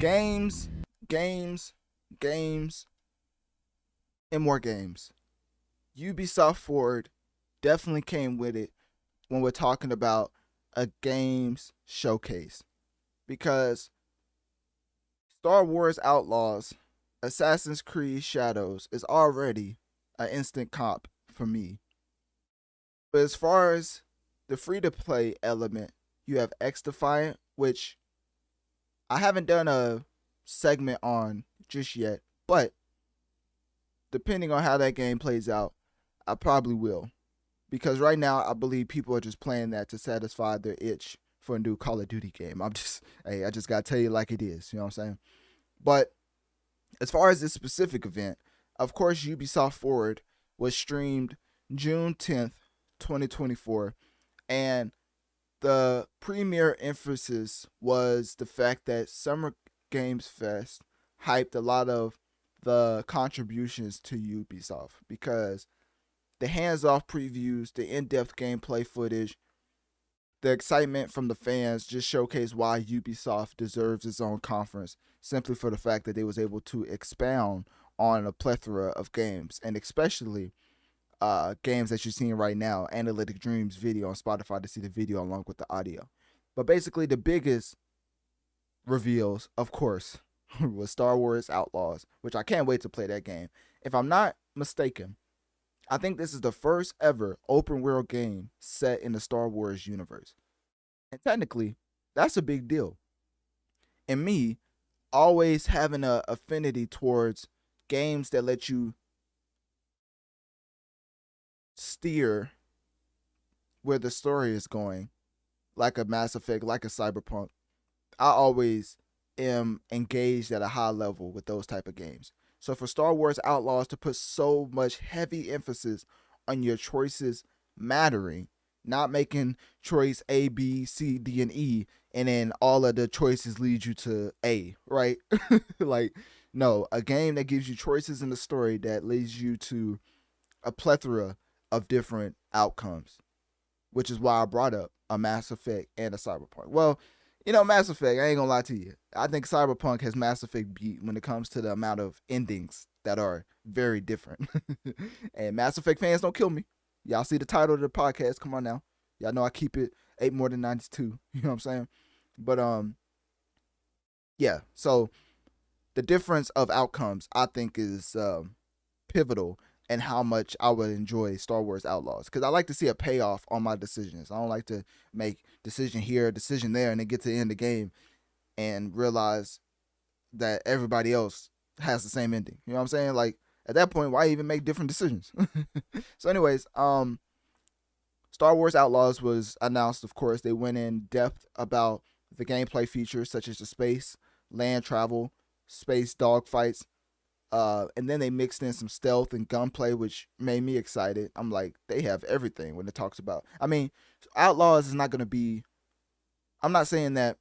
Games, games, games, and more games. Ubisoft Forward definitely came with it when we're talking about a games showcase. Because Star Wars Outlaws, Assassin's Creed Shadows is already an instant comp for me. But as far as the free to play element, you have X Defiant, which I haven't done a segment on just yet, but depending on how that game plays out, I probably will. Because right now, I believe people are just playing that to satisfy their itch for a new Call of Duty game. I just gotta tell you like it is, you know what I'm saying? But as far as this specific event, of course, Ubisoft Forward was streamed June 10th, 2024, and the premier emphasis was the fact that Summer Games Fest hyped a lot of the contributions to Ubisoft, because the hands-off previews, the in-depth gameplay footage, the excitement from the fans just showcased why Ubisoft deserves its own conference, simply for the fact that they was able to expound on a plethora of games, and especially games that you're seeing right now. Analytic Dreamz video on Spotify to see the video along with the audio. But basically, the biggest reveals, of course, was Star Wars Outlaws, which I can't wait to play that game. If I'm not mistaken, I think this is the first ever open world game set in the Star Wars universe. And technically, that's a big deal. And me, always having an affinity towards games that let you steer where the story is going, like a Mass Effect, like a Cyberpunk, I always am engaged at a high level with those type of games. So for Star Wars Outlaws to put so much heavy emphasis on your choices mattering, not making choice A, B, C, D, and E, and then all of the choices lead you to A, right? Like, no, a game that gives you choices in the story that leads you to a plethora of different outcomes, which is why I brought up a Mass Effect and a Cyberpunk. Well, Mass Effect, I ain't gonna lie to you, I think Cyberpunk has Mass Effect beat when it comes to the amount of endings that are very different. And Mass Effect fans, don't kill me. Y'all see the title of the podcast, come on now. Y'all know I keep it 8 more than 92, you know what I'm saying? But yeah, so the difference of outcomes I think is pivotal and how much I would enjoy Star Wars Outlaws. Because I like to see a payoff on my decisions. I don't like to make decision here, decision there, and then get to the end of the game and realize that everybody else has the same ending. You know what I'm saying? Like, at that point, why even make different decisions? So anyways, Star Wars Outlaws was announced, of course. They went in depth about the gameplay features, such as the space, land travel, space dogfights, and then they mixed in some stealth and gunplay, which made me excited. I'm like, they have everything when it talks about. I mean, Outlaws is not going to be. I'm not saying that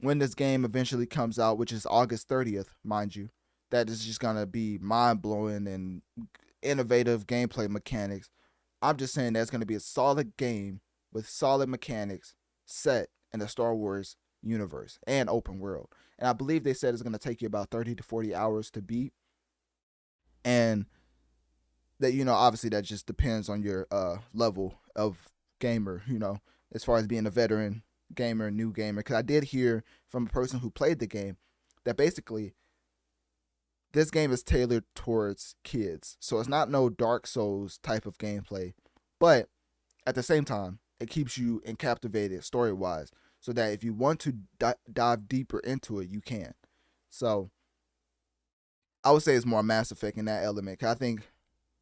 when this game eventually comes out, which is August 30th, mind you, that is just going to be mind blowing and innovative gameplay mechanics. I'm just saying that's going to be a solid game with solid mechanics set in the Star Wars universe and open world. And I believe they said it's going to take you about 30 to 40 hours to beat. And that, obviously that just depends on your level of gamer, as far as being a veteran gamer, new gamer. Because I did hear from a person who played the game that basically this game is tailored towards kids. So it's not no Dark Souls type of gameplay. But at the same time, it keeps you captivated story-wise. So that if you want to dive deeper into it, you can. So I would say it's more Mass Effect in that element. 'Cause I think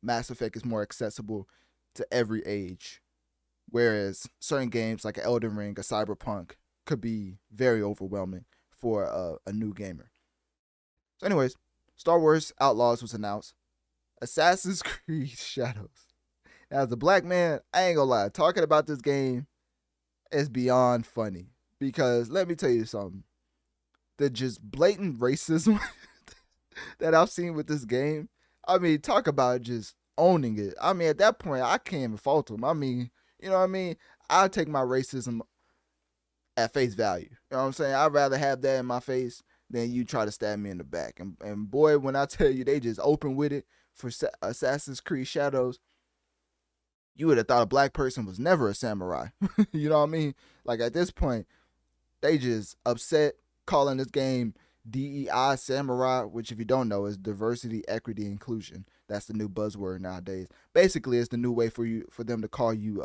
Mass Effect is more accessible to every age. Whereas certain games like Elden Ring or Cyberpunk could be very overwhelming for a new gamer. So anyways, Star Wars Outlaws was announced. Assassin's Creed Shadows. Now, as a black man, I ain't gonna lie. Talking about this game is beyond funny. Because let me tell you something. The just blatant racism that I've seen with this game. I mean, talk about just owning it. I mean, at that point, I can't even fault them. I mean, you know what I mean? I take my racism at face value. You know what I'm saying? I'd rather have that in my face then you try to stab me in the back. And boy, when I tell you they just open with it for Assassin's Creed Shadows, you would have thought a black person was never a samurai. You know what I mean? Like at this point, they just upset calling this game DEI Samurai, which if you don't know is diversity, equity, inclusion. That's the new buzzword nowadays. Basically, it's the new way for them to call you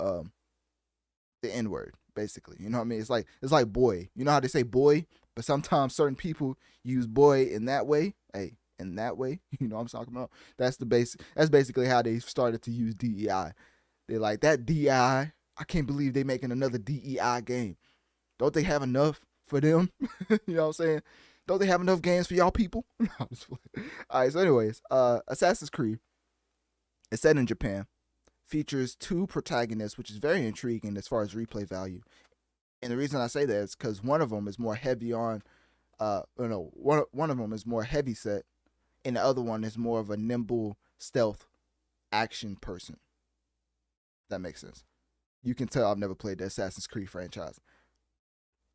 the N word. Basically, you know what I mean? It's like boy. You know how they say boy, but sometimes certain people use boy in that way. Hey, in that way, you know what I'm talking about? That's the basic. That's basically how they started to use DEI. They're like that DEI. I can't believe they making another DEI game. Don't they have enough for them? You know what I'm saying? Don't they have enough games for y'all people? All right. So, anyways, Assassin's Creed is set in Japan. Features 2 protagonists, which is very intriguing as far as replay value. And the reason I say that is because one of them is more heavy on, one of them is more heavy set, and the other one is more of a nimble stealth action person. That makes sense. You can tell I've never played the Assassin's Creed franchise.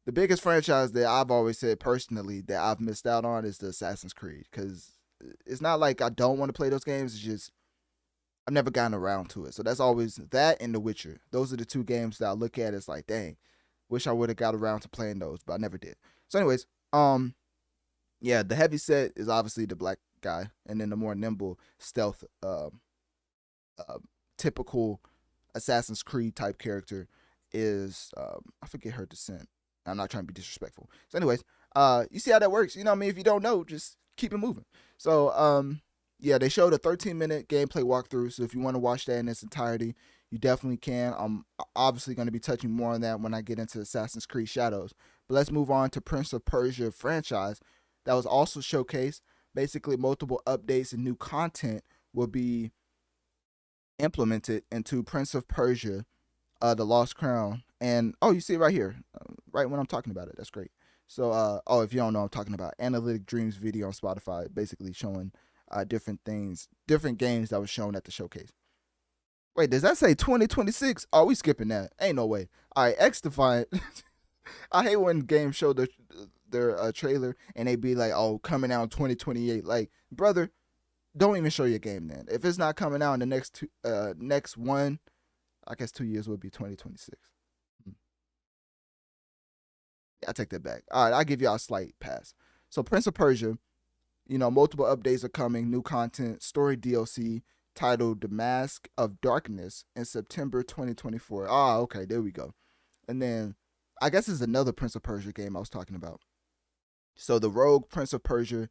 The biggest franchise that I've always said personally that I've missed out on is the Assassin's Creed, because it's not like I don't want to play those games. It's just I've never gotten around to it. So that's always that and The Witcher. Those are the 2 games that I look at as like, dang, wish I would have got around to playing those, but I never did. So anyways, yeah, the heavy set is obviously the black guy, and then the more nimble stealth, typical Assassin's Creed type character is I forget her descent. I'm not trying to be disrespectful. So anyways, you see how that works. You know what I mean? If you don't know, just keep it moving. So yeah, they showed a 13-minute gameplay walkthrough. So if you want to watch that in its entirety, you definitely can. I'm obviously going to be touching more on that when I get into Assassin's Creed Shadows. But let's move on to Prince of Persia franchise that was also showcased. Basically, multiple updates and new content will be implemented into Prince of Persia, The Lost Crown. And, oh, you see it right here, right when I'm talking about it. That's great. So, if you don't know, I'm talking about Analytic Dreamz video on Spotify, basically showing different things, different games that was shown at the showcase. Wait, does that say 2026? Oh, we skipping that. Ain't no way. All right, X Defiant. I hate when games show their trailer and they be like, oh, coming out in 2028. Like, brother, don't even show your game then. If it's not coming out in the next one, I guess 2 years would be 2026. Yeah, I take that back. All right, I'll give y'all a slight pass. So Prince of Persia, multiple updates are coming, new content, story DLC titled The Mask of Darkness in September 2024. Ah, okay, there we go. And then I guess it's another Prince of Persia game I was talking about. So the Rogue Prince of Persia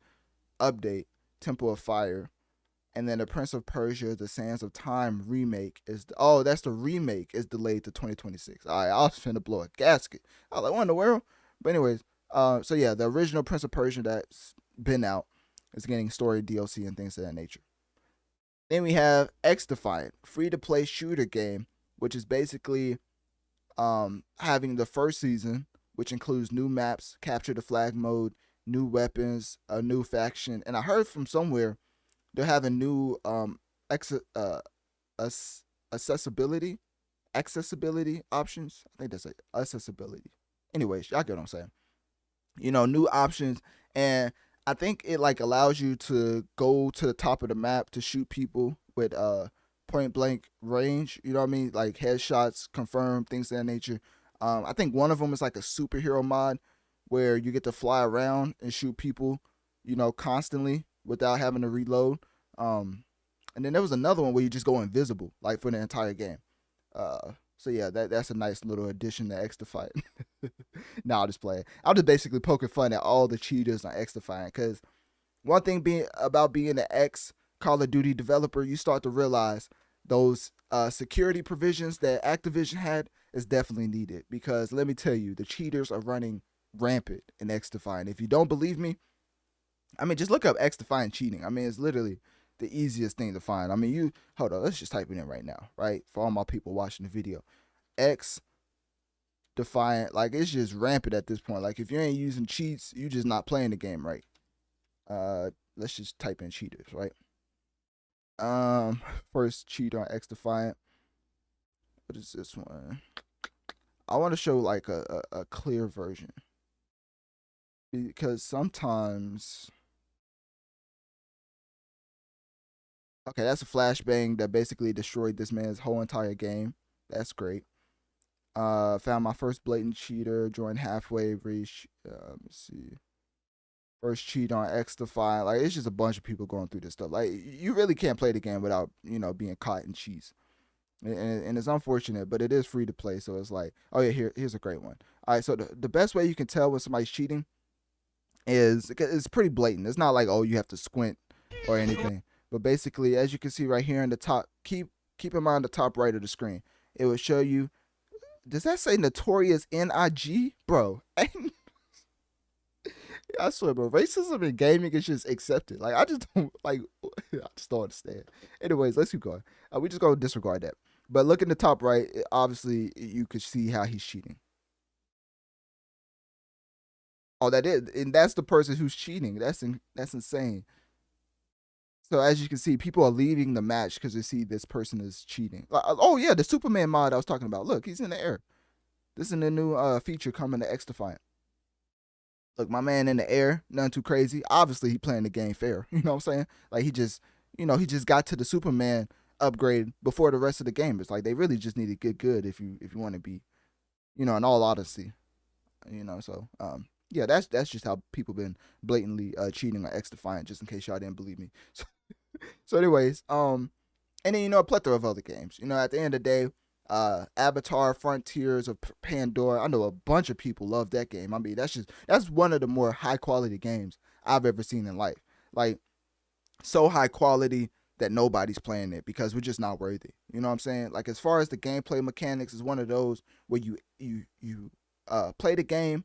update, Temple of Fire, and then the Prince of Persia, The Sands of Time remake that's the remake is delayed to 2026. All right, I was finna blow a gasket. I was like, what in the world? But anyways, so yeah, the original Prince of Persia that's been out is getting story DLC and things of that nature. Then we have X Defiant, free-to-play shooter game, which is basically having the first season, which includes new maps, capture the flag mode, new weapons, a new faction, and I heard from somewhere they're having new accessibility options. I think that's like accessibility. Anyways, y'all get what I'm saying. New options, and I think it like allows you to go to the top of the map to shoot people with point blank range. You know what I mean? Like headshots, confirm things of that nature. I think one of them is like a superhero mod where you get to fly around and shoot people, constantly without having to reload. And then there was another one where you just go invisible, like for the entire game. So yeah, that's a nice little addition to X Defiant. I'll just play it. I'll just basically poking fun at all the cheaters on X Defiant, because one thing about being an ex Call of Duty developer, you start to realize those security provisions that Activision had is definitely needed, because let me tell you, the cheaters are running rampant in X Defiant. If you don't believe me, just look up X Defiant cheating. It's literally the easiest thing to find. Hold on, let's just type it in right now, right? For all my people watching the video. X Defiant, like it's just rampant at this point. Like if you ain't using cheats, you just not playing the game right. Let's just type in cheaters, right? First cheat on X Defiant. What is this one? I want to show like a clear version. because sometimes, okay, that's a flashbang that basically destroyed this man's whole entire game. That's great. Found my first blatant cheater. Joined halfway. Reach. Let me see. First cheat on X Defy. Like, it's just a bunch of people going through this stuff. Like, you really can't play the game without being caught in cheats. And it's unfortunate, but it is free to play. So it's like, oh yeah, here's a great one. All right, so the best way you can tell when somebody's cheating is it's pretty blatant. It's not like, oh, you have to squint or anything. But basically, as you can see right here in the top, keep in mind the top right of the screen. It will show you. Does that say Notorious NIG, bro? I swear, bro. Racism in gaming is just accepted. Like, I just don't like. I just don't understand. Anyways, let's keep going. We just gonna disregard that. But look in the top right. Obviously, you could see how he's cheating. Oh, and that's the person who's cheating. That's insane. So as you can see, people are leaving the match because they see this person is cheating. Oh yeah, the Superman mod I was talking about. Look, he's in the air. This is a new feature coming to X Defiant. Look, my man in the air, nothing too crazy. Obviously, he playing the game fair. You know what I'm saying? Like, he just got to the Superman upgrade before the rest of the gamers. Like, they really just need to get good if you want to be, in all honesty, So, yeah, that's just how people been blatantly cheating on X Defiant. Just in case y'all didn't believe me. So anyways, and then a plethora of other games. At the end of the day, Avatar, Frontiers of Pandora. I know a bunch of people love that game. I mean, that's one of the more high quality games I've ever seen in life. Like, so high quality that nobody's playing it because we're just not worthy. You know what I'm saying? Like, as far as the gameplay mechanics, is one of those where you play the game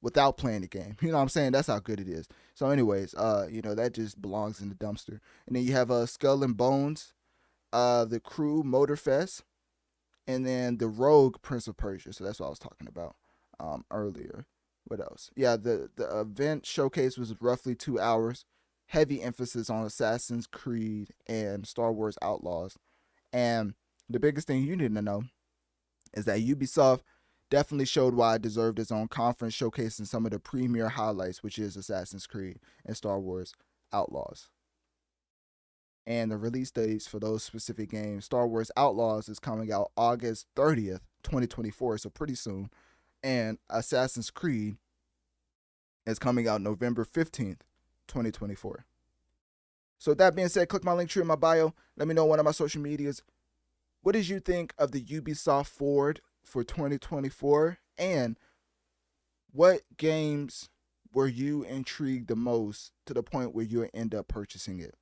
without playing the game. You know what I'm saying? That's how good it is. So anyways, that just belongs in the dumpster. And then you have Skull and Bones, the Crew Motorfest, and then the Rogue Prince of Persia. So that's what I was talking about earlier. What else? Yeah, the event showcase was roughly 2 hours. Heavy emphasis on Assassin's Creed and Star Wars Outlaws. And the biggest thing you need to know is that Ubisoft definitely showed why it deserved its own conference, showcasing some of the premier highlights, which is Assassin's Creed and Star Wars Outlaws. And the release dates for those specific games: Star Wars Outlaws is coming out August 30th, 2024, so pretty soon. And Assassin's Creed is coming out November 15th, 2024. So with that being said, click my link tree in my bio. Let me know on one of my social medias. What did you think of the Ubisoft Forward for 2024? And what games were you intrigued the most to the point where you'll end up purchasing it?